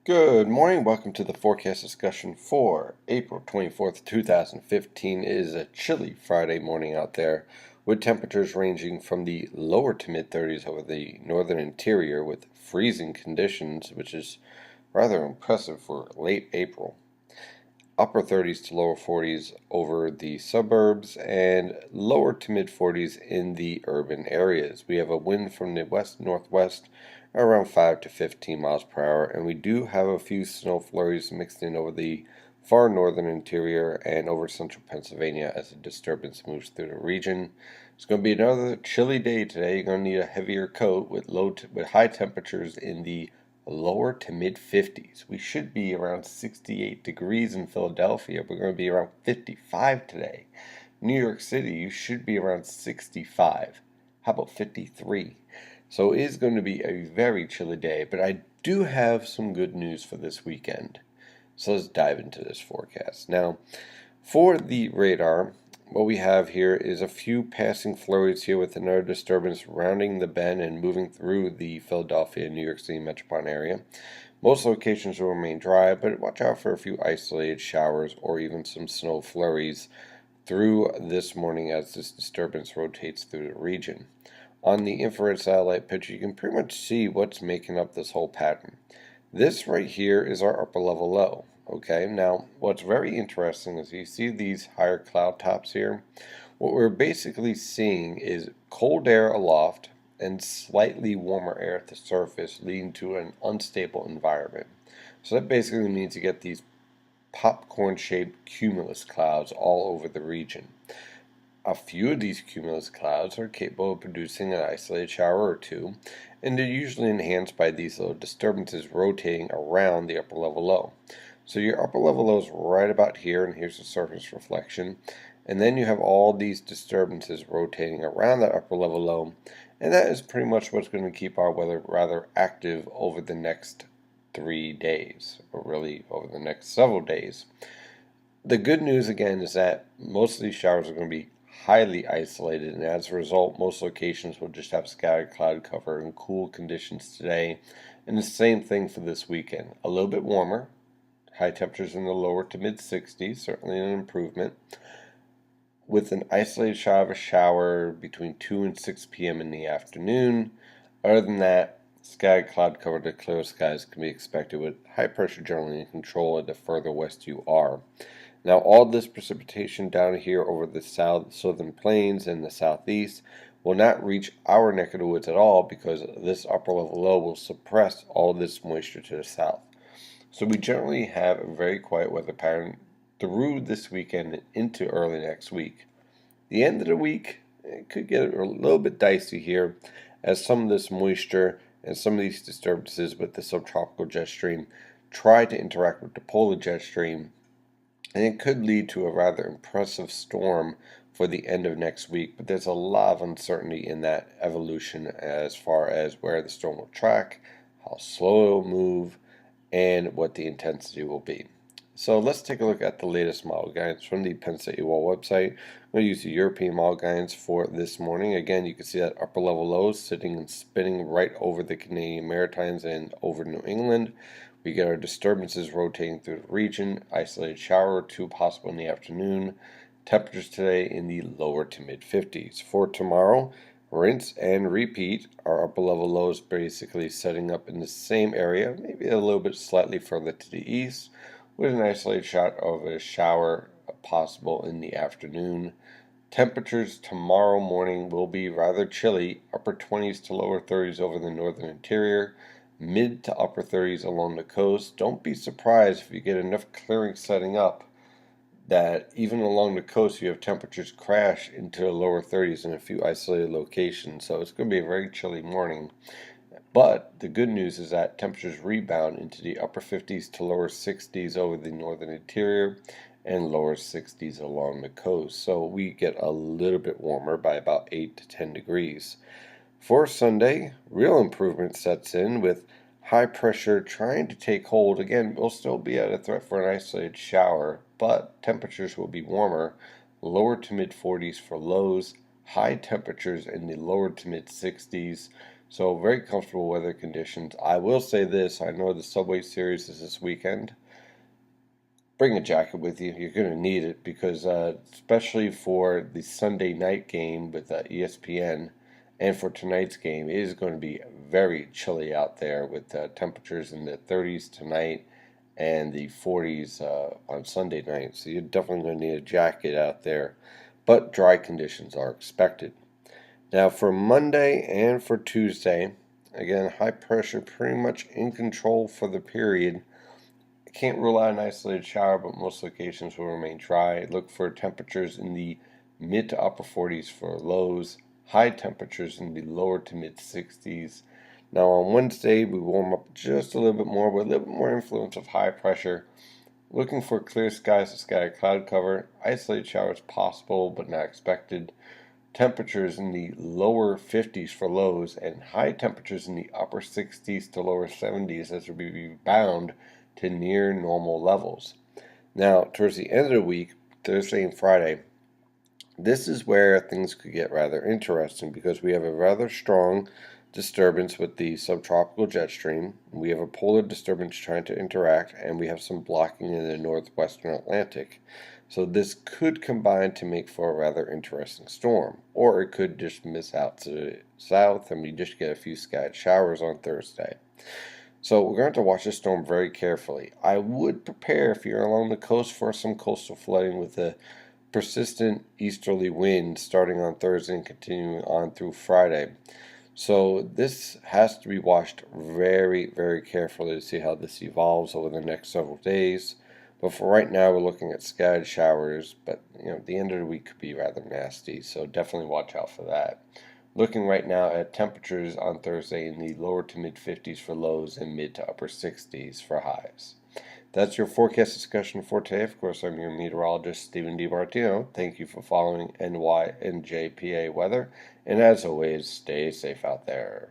Good morning. Welcome to the forecast discussion for April 24th, 2015. It is a chilly Friday morning out there with temperatures ranging from the lower to mid 30s over the northern interior with freezing conditions, which is rather impressive for late April. Upper 30s to lower 40s over the suburbs and lower to mid 40s in the urban areas. We have a wind from the west northwest around 5 to 15 miles per hour, and we do have a few snow flurries mixed in over the far northern interior and over central Pennsylvania as a disturbance moves through the region. It's going to be another chilly day today. You're going to need a heavier coat with high temperatures in the lower to mid 50s. We should be around 68 degrees in Philadelphia. We're going to be around 55 today. New York City, you should be around 65. How about 53? So it is going to be a very chilly day, but I do have some good news for this weekend. So let's dive into this forecast. Now, for the radar, what we have here is a few passing flurries here with another disturbance rounding the bend and moving through the Philadelphia and New York City metropolitan area. Most locations will remain dry, but watch out for a few isolated showers or even some snow flurries through this morning as this disturbance rotates through the region. On the infrared satellite picture, you can pretty much see what's making up this whole pattern. This right here is our upper level low. Okay, now what's very interesting is you see these higher cloud tops here. What we're basically seeing is cold air aloft and slightly warmer air at the surface, leading to an unstable environment. So that basically means you get these popcorn-shaped cumulus clouds all over the region. A few of these cumulus clouds are capable of producing an isolated shower or two, and they're usually enhanced by these little disturbances rotating around the upper level low. So your upper level low is right about here, and here's the surface reflection. And then you have all these disturbances rotating around that upper level low, and that is pretty much what's going to keep our weather rather active over the next 3 days, or really over the next several days. The good news again is that most of these showers are going to be highly isolated, and as a result, most locations will just have scattered cloud cover and cool conditions today. And the same thing for this weekend. A little bit warmer, high temperatures in the lower to mid 60s, certainly an improvement, with an isolated shot of a shower between 2 and 6 p.m. in the afternoon. Other than that, scattered cloud cover to clear skies can be expected with high pressure generally in control the further west you are. Now, all this precipitation down here over the southern plains and the southeast will not reach our neck of the woods at all because this upper level low will suppress all this moisture to the south. So we generally have a very quiet weather pattern through this weekend and into early next week. The end of the week, it could get a little bit dicey here as some of this moisture and some of these disturbances with the subtropical jet stream try to interact with the polar jet stream, and it could lead to a rather impressive storm for the end of next week, but there's a lot of uncertainty in that evolution as far as where the storm will track, how slow it will move, and what the intensity will be. So let's take a look at the latest model guidance from the Penn State UL website. I'm going to use the European model guidance for this morning. Again, you can see that upper level low sitting and spinning right over the Canadian Maritimes and over New England. We get our disturbances rotating through the region, isolated shower or two possible in the afternoon. Temperatures today in the lower to mid 50s. For tomorrow, rinse and repeat. Our upper level lows basically setting up in the same area, maybe a little bit slightly further to the east, with an isolated shot of a shower possible in the afternoon. Temperatures tomorrow morning will be rather chilly, upper 20s to lower 30s over the northern interior, mid to upper 30s along the coast. Don't be surprised if you get enough clearing setting up that even along the coast you have temperatures crash into the lower 30s in a few isolated locations. So it's going to be a very chilly morning. But the good news is that temperatures rebound into the upper 50s to lower 60s over the northern interior and lower 60s along the coast. So we get a little bit warmer by about 8 to 10 degrees. For Sunday, real improvement sets in with high pressure trying to take hold. Again, we'll still be at a threat for an isolated shower, but temperatures will be warmer, lower to mid 40s for lows, high temperatures in the lower to mid 60s. So very comfortable weather conditions. I will say this, I know the Subway Series is this weekend. Bring a jacket with you. You're going to need it because, especially for the Sunday night game with ESPN and for tonight's game, it is going to be very chilly out there with temperatures in the 30s tonight and the 40s on Sunday night. So you're definitely going to need a jacket out there. But dry conditions are expected. Now for Monday and for Tuesday, again, high pressure pretty much in control for the period. Can't rule out an isolated shower, but most locations will remain dry. Look for temperatures in the mid to upper 40s for lows, high temperatures in the lower to mid 60s. Now on Wednesday, we warm up just a little bit more with a little bit more influence of high pressure. Looking for clear skies to scattered cloud cover. Isolated showers possible, but not expected. Temperatures in the lower 50s for lows and high temperatures in the upper 60s to lower 70s as we rebound to near normal levels. Now, towards the end of the week, Thursday and Friday, this is where things could get rather interesting because we have a rather strong disturbance with the subtropical jet stream. We have a polar disturbance trying to interact, and we have some blocking in the northwestern Atlantic. So this could combine to make for a rather interesting storm, or it could just miss out to the south and we just get a few scattered showers on Thursday. So we're going to watch this storm very carefully. I would prepare if you're along the coast for some coastal flooding with a persistent easterly wind starting on Thursday and continuing on through Friday. So this has to be watched very, very carefully to see how this evolves over the next several days. But for right now, we're looking at scattered showers, but the end of the week could be rather nasty, so definitely watch out for that. Looking right now at temperatures on Thursday in the lower to mid 50s for lows and mid to upper 60s for highs. That's your forecast discussion for today. Of course, I'm your meteorologist, Stephen DiMartino. Thank you for following NYNJPA weather, and as always, stay safe out there.